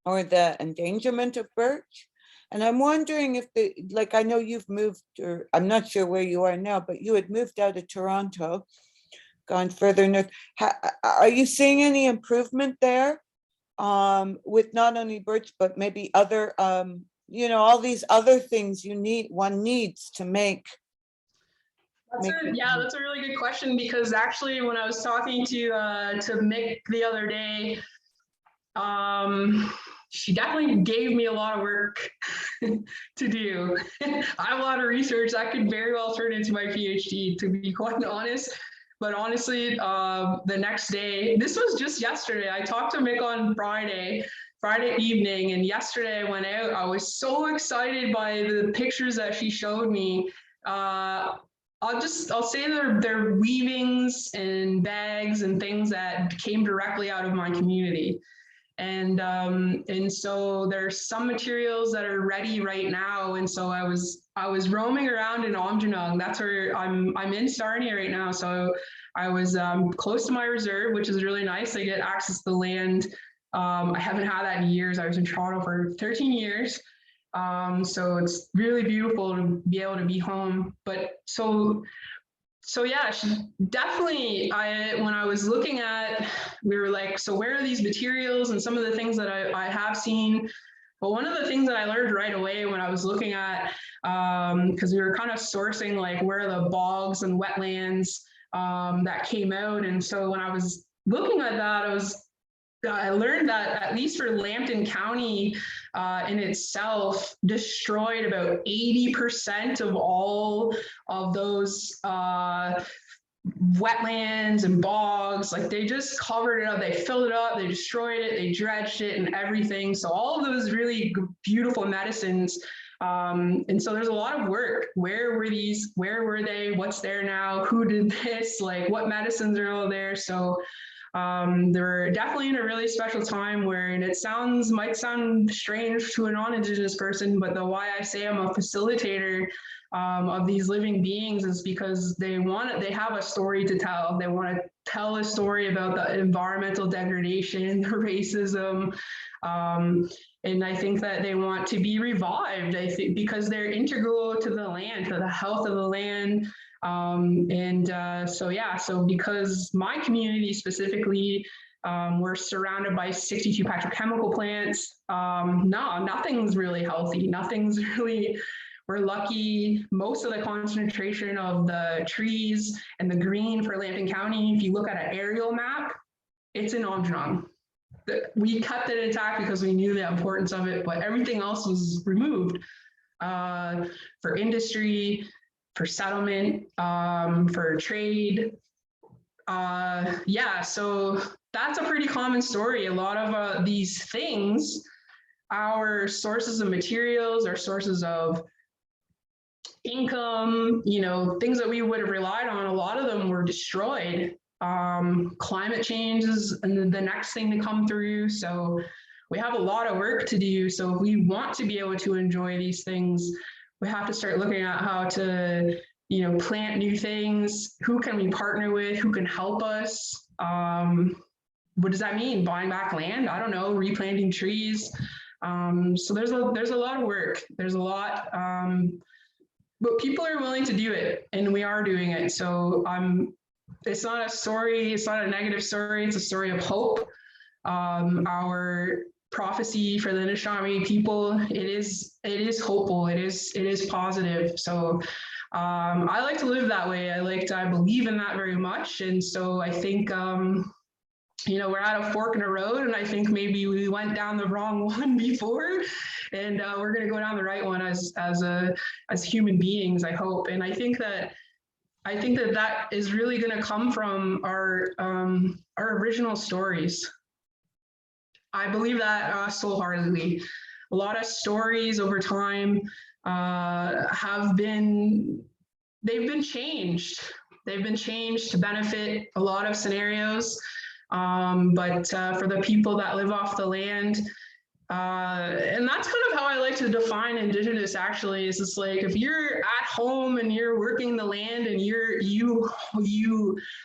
or the endangerment of birch. And I'm wondering if like, I know you've moved, or I'm not sure where you are now, but you had moved out of Toronto, gone further north. Are you seeing any improvement there with not only birch, but maybe other, you know, all these other things one needs to make? That's a really good question, because actually when I was talking to Mick the other day, she definitely gave me a lot of work to do. I have a lot of research that could very well turn into my PhD, to be quite honest. But honestly, the next day, this was just yesterday, I talked to Mick on Friday evening, and yesterday I went out. I was so excited by the pictures that she showed me. I'll say they're weavings and bags and things that came directly out of my community. And so there's some materials that are ready right now. And so I was roaming around in Omjanong. That's where I'm in Sarnia right now. So I was close to my reserve, which is really nice. I get access to the land. I haven't had that in years. I was in Toronto for 13 years. So it's really beautiful to be able to be home. But so yeah, definitely, when I was looking at, we were like, so where are these materials and some of the things that I have seen. But one of the things that I learned right away when I was looking at, because we were kind of sourcing like where are the bogs and wetlands that came out. And so when I was looking at that, I learned that at least for Lambton County in itself, destroyed about 80% of all of those wetlands and bogs. Like, they just covered it up, they filled it up, they destroyed it, they dredged it and everything. So all of those really beautiful medicines. And so there's a lot of work. Where were they? What's there now? Who did this? Like, what medicines are all there? So they're definitely in a really special time where, and it might sound strange to a non-Indigenous person, but why I say I'm a facilitator of these living beings is because they have a story to tell. They want to tell a story about the environmental degradation, the racism, and I think that they want to be revived. I think because they're integral to the land, to the health of the land. So because my community specifically, we're surrounded by 62 petrochemical plants. Nothing's really healthy. We're lucky. Most of the concentration of the trees and the green for Lambton County, if you look at an aerial map, it's in Omjanong. We kept it intact because we knew the importance of it, but everything else was removed for industry, for settlement, for trade. So that's a pretty common story. A lot of these things, our sources of materials, our sources of income, things that we would have relied on, a lot of them were destroyed. Climate change is the next thing to come through. So we have a lot of work to do. So if we want to be able to enjoy these things, we have to start looking at how to, plant new things. Who can we partner with? Who can help us? What does that mean? Buying back land? I don't know, replanting trees. So there's a lot of work. There's a lot, but people are willing to do it, and we are doing it. So it's not a story. It's not a negative story. It's a story of hope. Our prophecy for the Anishinaabe people, it is hopeful. It is positive. So I like to live that way. I believe in that very much. And so I think, we're at a fork in the road, and I think maybe we went down the wrong one before, and we're going to go down the right one as human beings, I hope. And I think that that is really going to come from our original stories. I believe that wholeheartedly. A lot of stories over time they've been changed. They've been changed to benefit a lot of scenarios. But for the people that live off the land, and that's kind of how I like to define Indigenous, actually, is it's like, if you're at home and you're working the land and you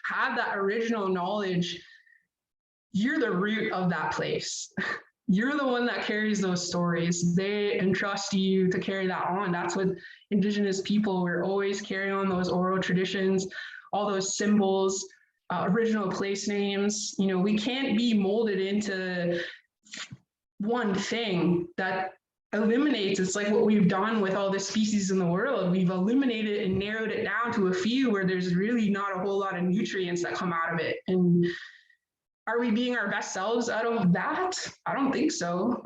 have that original knowledge, you're the root of that place. You're the one that carries those stories. They entrust you to carry that on. That's what Indigenous people, we're always carrying on those oral traditions, all those symbols, original place names. We can't be molded into one thing that eliminates. It's like what we've done with all the species in the world. We've eliminated and narrowed it down to a few where there's really not a whole lot of nutrients that come out of it. And are we being our best selves out of that? I don't think so.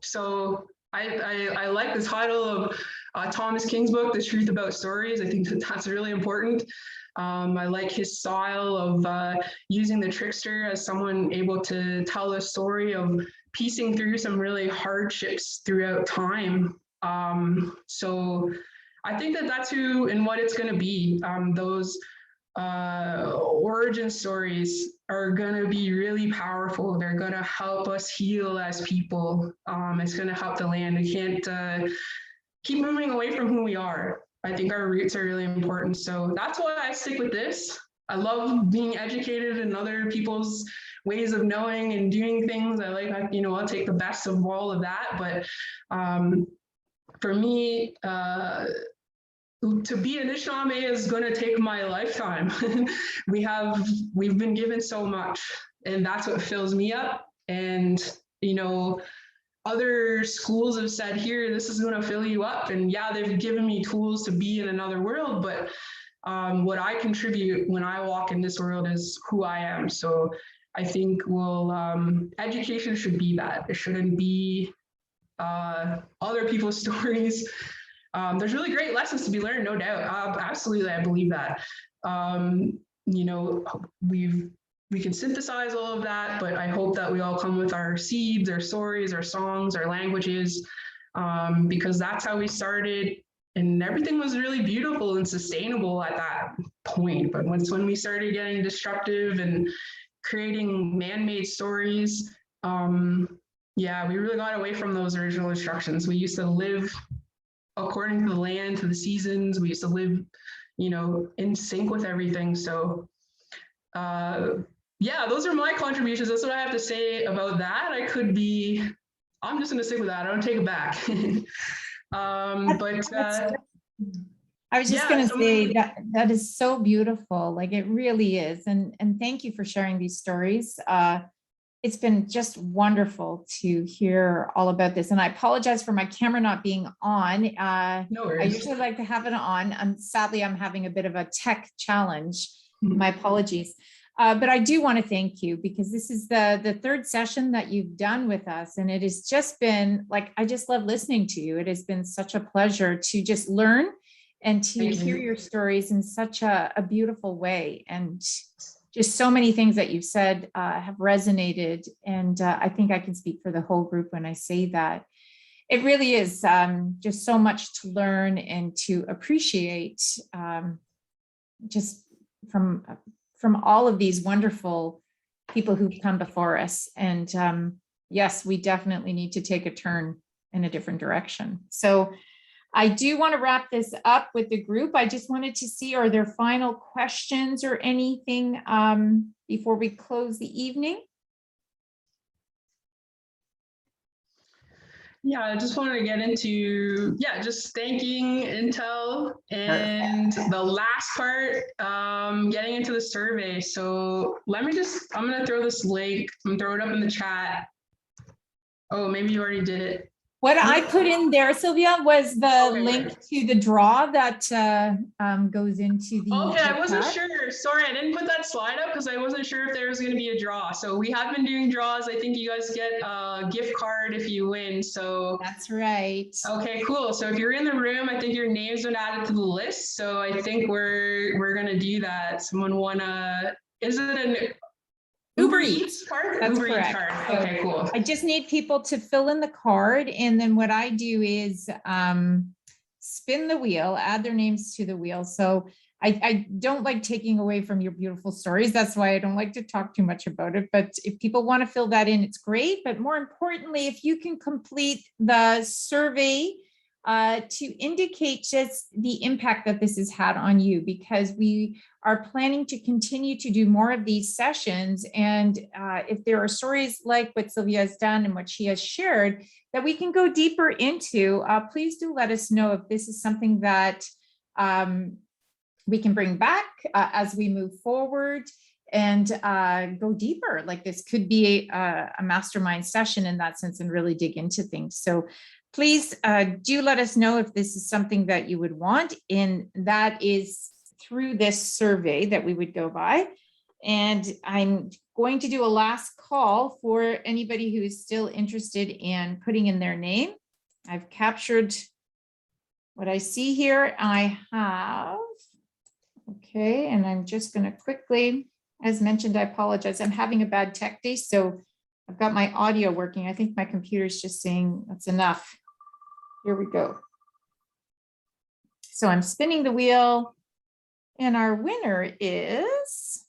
So I like the title of Thomas King's book, The Truth About Stories. I think that's really important. I like his style of using the trickster as someone able to tell a story of piecing through some really hardships throughout time. So I think that's who and what it's going to be. Those origin stories are going to be really powerful. They're going to help us heal as people. It's going to help the land. We can't keep moving away from who we are. I think our roots are really important. So that's why I stick with this. I love being educated in other people's ways of knowing and doing things. I'll take the best of all of that. But for me, to be Anishinaabe is going to take my lifetime. We've been given so much, and that's what fills me up. And, other schools have said, here, this is going to fill you up. And yeah, they've given me tools to be in another world, but what I contribute when I walk in this world is who I am. So I think education should be that. It shouldn't be other people's stories. There's really great lessons to be learned, no doubt. Absolutely, I believe that. We can synthesize all of that, but I hope that we all come with our seeds, our stories, our songs, our languages, because that's how we started. And everything was really beautiful and sustainable at that point. But when we started getting destructive and creating man-made stories, we really got away from those original instructions. We used to live according to the land, to the seasons. We used to live, in sync with everything. So, those are my contributions. That's what I have to say about that. I'm just going to stick with that. I don't take it back. I was just going to say that is so beautiful. Like, it really is. And thank you for sharing these stories. It's been just wonderful to hear all about this. And I apologize for my camera not being on. No worries. I usually like to have it on. And sadly, I'm having a bit of a tech challenge. My apologies. But I do want to thank you, because this is the third session that you've done with us. And it has just been I just love listening to you. It has been such a pleasure to just learn and to hear your stories in such a beautiful way. And just so many things that you've said have resonated. And I think I can speak for the whole group when I say that. It really is just so much to learn and to appreciate, just from all of these wonderful people who've come before us. And yes, we definitely need to take a turn in a different direction. So I do want to wrap this up with the group. I just wanted to see, are there final questions or anything before we close the evening? Yeah, I just wanted to get into, just thanking Intel, and the last part, getting into the survey. So I'm going to throw this link, I'm going to throw it up in the chat. Oh, maybe you already did it. What I put in there, Sylvia, was the Okay, link great. to the draw that goes into the. Okay, I the wasn't chat. sure. Sorry, I didn't put that slide up because I wasn't sure if there was going to be a draw. So we have been doing draws. I think you guys get a gift card if you win. So That's right. okay, cool. So if you're in the room, I think your name's been added to the list. So I think we're gonna do that. Someone wanna, is it an Uber Uber Eats. Eats card? That's Uber Eats correct. card. So Okay, cool. I just need people to fill in the card, and then what I do is spin the wheel, add their names to the wheel. So I don't like taking away from your beautiful stories. That's why I don't like to talk too much about it. But if people want to fill that in, it's great. But more importantly, if you can complete the survey to indicate just the impact that this has had on you, because we are planning to continue to do more of these sessions. And if there are stories like what Sylvia has done and what she has shared that we can go deeper into, please do let us know if this is something that we can bring back as we move forward and go deeper. Like this could be a mastermind session in that sense and really dig into things. So please do let us know if this is something that you would want, and that is through this survey that we would go by. And I'm going to do a last call for anybody who is still interested in putting in their name. I've captured what I see here. I have, okay, and I'm just going to quickly, as mentioned, I apologize. I'm having a bad tech day, so I've got my audio working. I think my computer is just saying that's enough. Here we go. So I'm spinning the wheel, and our winner is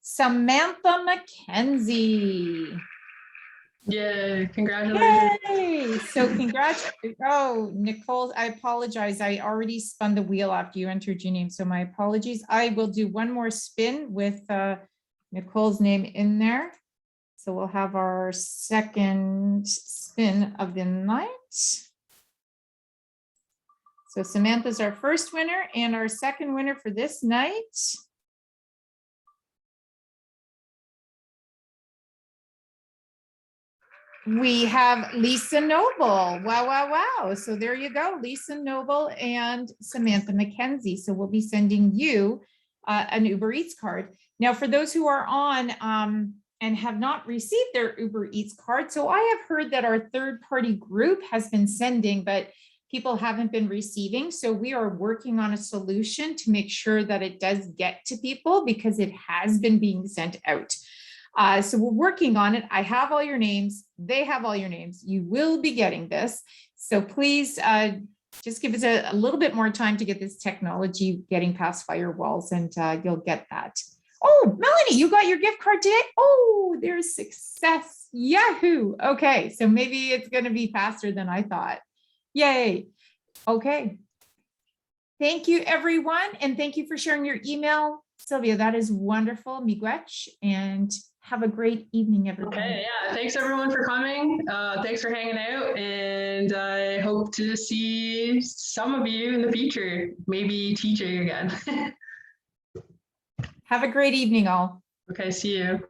Samantha McKenzie. Yay, congratulations. Yay! So congrats. Oh, Nicole, I apologize. I already spun the wheel after you entered your name, so my apologies. I will do one more spin with Nicole's name in there. So we'll have our second spin of the night. So Samantha's our first winner, and our second winner for this night we have Lisa Noble. Wow, wow, wow. So there you go, Lisa Noble and Samantha McKenzie. So we'll be sending you an Uber Eats card. Now, for those who are on and have not received their Uber Eats card, so I have heard that our third-party group has been sending, but people haven't been receiving. So we are working on a solution to make sure that it does get to people, because it has been being sent out. So we're working on it. I have all your names. They have all your names. You will be getting this. So please just give us a little bit more time to get this technology getting past firewalls, and you'll get that. Oh, Melanie, you got your gift card today? Oh, there's success. Yahoo. Okay, so maybe it's going to be faster than I thought. Yay. Okay. Thank you, everyone. And thank you for sharing your email. Sylvia, that is wonderful. Miigwech, and have a great evening, everyone. Okay, yeah, thanks everyone for coming. Thanks for hanging out, and I hope to see some of you in the future, maybe teaching again. Have a great evening, all. Okay, see you.